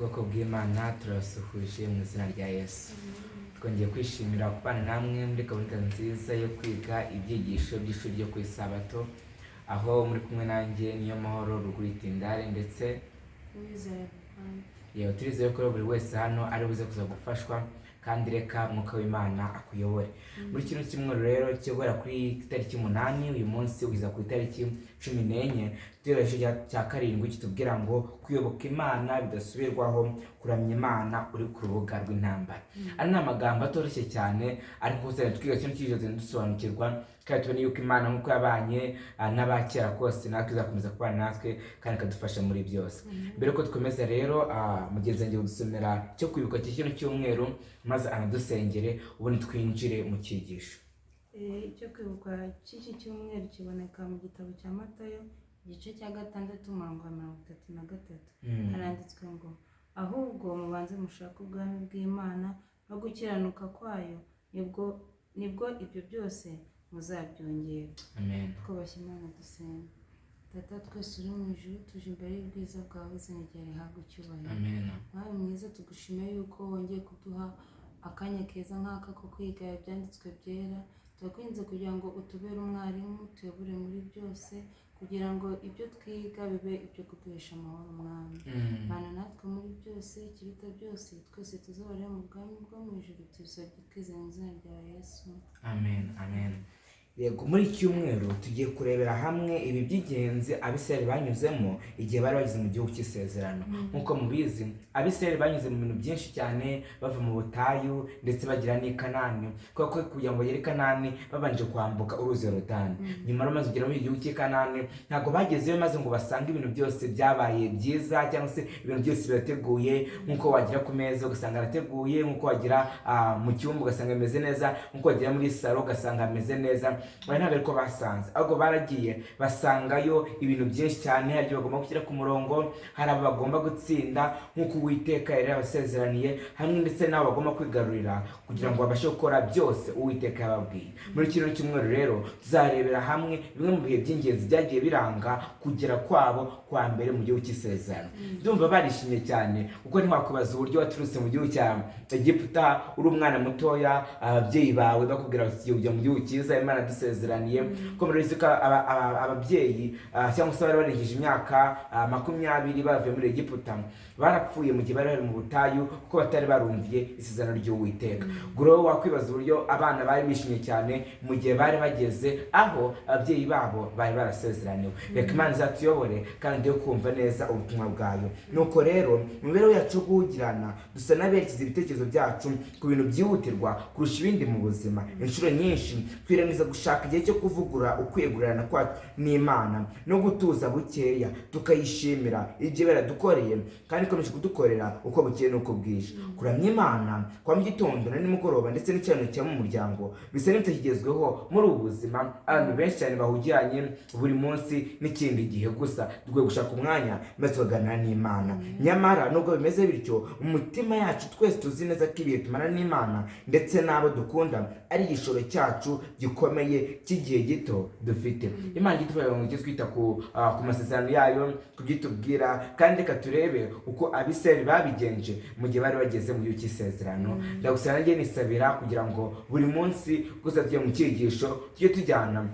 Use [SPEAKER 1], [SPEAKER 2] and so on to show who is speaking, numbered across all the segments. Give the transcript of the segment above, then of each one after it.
[SPEAKER 1] Ubwoko bw'Imana turasuhuje mu izina rya Yesu. Twongeye kwishimira kubana namwe muri gahunda nziza yo kwiga ibyigisho by'ishuri ryo ku Isabato, aho muri kumwe nanjye niyo mahoro Ruguri ndetse turizeye ko buri wese hano ari buze kuza gufashwa kandi reka mwuka w'Imana akuyobore. Muri kino cyumweru rero cyobora kuri tariki 8 uyu munsi ugiza ku tariki 14 turaje cya karindwi kitubwira ngo kuyoboka Imana bidasubirwaho, kuramya Imana uri ku rubuga rw'intambara. Ari n'amagambo atoroshye cyane ariko cyane twiga kino kijoze dusobanukirwa kandi tubone yuko Imana nk'uko yabanye n'abakera kose natwe izakomeza kubana natwe kandi kadufasha muri byose. Mbere ko dukomeza rero mugenzi wanjye gusomera cyo kwibuka kino cyumweru maze anadusengere ubundi twinjire mu cyigisho.
[SPEAKER 2] Icyo kwibuka cy'iki cyumweru kiboneka mu gitabo cya Matayo igice cya 6 umurongo wa 33. Haranditswe ngo ahubwo mubanze mushaka ubwami bw'Imana no gukiranuka kwayo, nibwo ibyo byose muzabyongera.
[SPEAKER 1] Amen.
[SPEAKER 2] Twubashye Imana dusenga. Data twese uri mu ijuru, tuje imbere y'ubwiza bwawe izina ryawe rihabwe icyubahiro.
[SPEAKER 1] Amen.
[SPEAKER 2] Nawe mwiza tugushimiye yuko wongeye kuduha akanya keza nk'aka ko kwiga ibyanditswe byera. Turakwinze kugira ngo utubere umwarimu, tuyobore muri byose, kugira ngo ibyo twiga bibe ibyo kuduhesha amahoro mwami. Bana natwe muri byose, ikiruta byose twese tuzabarira mu bwami bwo mu ijuru, tubisabye twizeye mu izina rya Yesu.
[SPEAKER 1] Amen. Amen. Yego, muri cyumweru tugiye kurebera hamwe ibi by'ingenzi Abisirayeli banyuzemo igihe bari bageze mu gihugu cy'isezerano. Nkuko mubizi, Abisirayeli banyuze mu bintu byinshi cyane, bava mu butayu ndetse bagira n'i Kanani, kuko kugira ngo bagere i Kanani babanje kwambuka uruzi Yorodani. Nyuma bamaze kugera mu gihugu cy'i Kanani ntago bagezeyo maze ngo basange ibintu byose byabaye byiza cyangwa se ibintu byose birateguye. Nkuko wagira ku meza ugasanga arateguye, nkuko wagira mu cyumba ugasanga ameze neza, nkuko wagira muri salo ugasanga ameze neza. Ntabwo ariko basanze, ahubwo baragiye basangayo ibintu byinshi cyane. Hari ibyo bagomba gushyira ku murongo, hari abo bagomba gutsinda nk'uko Uwiteka yari yabasezeraniye, hamwe ndetse n'abo bagomba kwigarurira kugira ngo babashe gukora byose Uwiteka yababwiye. Muri kino cyumweru rero tuzarebera hamwe bimwe mu bihe by'ingenzi byagiye biranga kugera kwabo kwa mbere mu gihugu cy'isezerano. Ndumva barishimye cyane kuko ntiwakwibaza uburyo waturutse mu gihugu cya Egiputa uri umwana mutoya, ababyeyi bawe bakubwira bati ujya mu gihugu cyiza Imana dusezeraniye. Ko muri ko ababyeyi cyangwa se bari barengeje imyaka 20 bavuye muri Egiputa barapfuye mu gihe bari mu butayu kuko batari barumviye isezerano ry'Uwiteka. Guro wakwibaza uburyo abana bari bishimye cyane mu gihe bari bageze aho ababyeyi babo bari barasezeraniwe. Reka Imana izatuyobore kandi yo kumva neza ubutumwa bwayo. Nuko rero mu mibereho yacu kugirana dusa n'aberekeza ibitekerezo byacu ku bintu byihutirwa kurusha ibindi mu buzima. Inshuro nyinshi twirengiza gushaka igihe cyo kuvugura ukwegurana kwacu n'Imana no gutuza bukeya tukayishimira ibyo baradukoreye kandi ikomeje kudukorera uko bukeye n'uko bwije. Kuramya Imana kwa mu gitondo na nimugoroba ndetse n'icyano cya mu muryango bisa n'ibitakigezweho muri ubu buzima. Abantu benshi cyane bahugiranye buri munsi n'ikindi gihe, gusa dukwiye gushaka umwanya maze tukaganira n'Imana. Nyamara nubwo bimeze bityo, umutima yacu twese tuzi neza ko ibihe tumara n'Imana ndetse n'abo dukunda ari igishoro cyacu gikomeye cy'igihe gito dufite. Imana idufasha ngo twita ku masezerano yayo, kubyitubwira kandi reka turebe uko Abisirayeli babigenje mu gihe bari bageze mu gihugu cy'isezerano. Ndagusaba nanjye nisabira kugira ngo buri munsi gusa tujye mu cyigisho tujye tujyana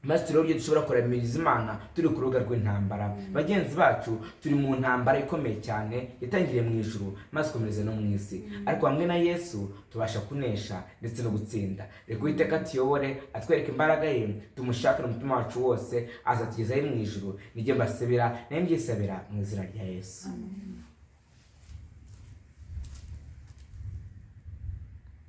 [SPEAKER 1] maze turebe uburyo dushobora kuramiriza Imana turi ku rubuga rw'intambara. Bagenzi bacu turi mu ntambara ikomeye cyane yatangiriye mu ijuru maze ikomereze no mu isi, ariko hamwe na Yesu tubasha kunesha ndetse no gutsinda. Reka Uwiteka tuyobore, atwereke imbaraga ye, tumushakire umutima wacu wose azatugezayo mu ijuru. Nijye mbasabira nembyisabira mu izina rya Yesu.
[SPEAKER 2] Amen.